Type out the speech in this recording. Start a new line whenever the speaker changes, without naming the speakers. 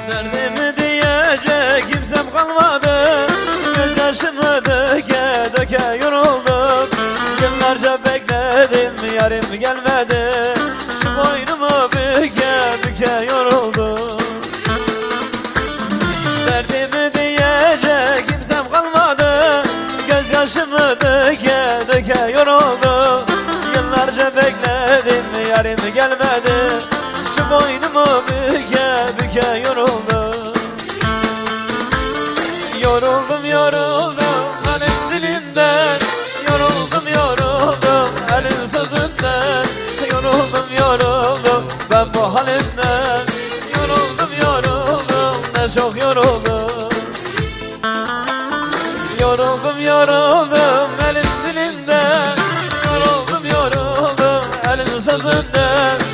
Derdimi diyecek kimsem kalmadı. Gözyaşımı döke döke yoruldum. Yıllarca bekledim yarim gelmedi. Şu boynumu büke büke yoruldum. Derdimi diyecek kimsem kalmadı. Gözyaşımı döke döke yoruldum. Yıllarca bekledim yarim gelmedi. Şu boynumu büke büke yoruldum. Yoruldum yoruldum elin dilinden. Yoruldum yoruldum elin sözünden. Yoruldum yoruldum ben bu halimden. Yoruldum yoruldum ne çok yoruldum. Yoruldum yoruldum elin dilinden. Yoruldum yoruldum elin sözünden.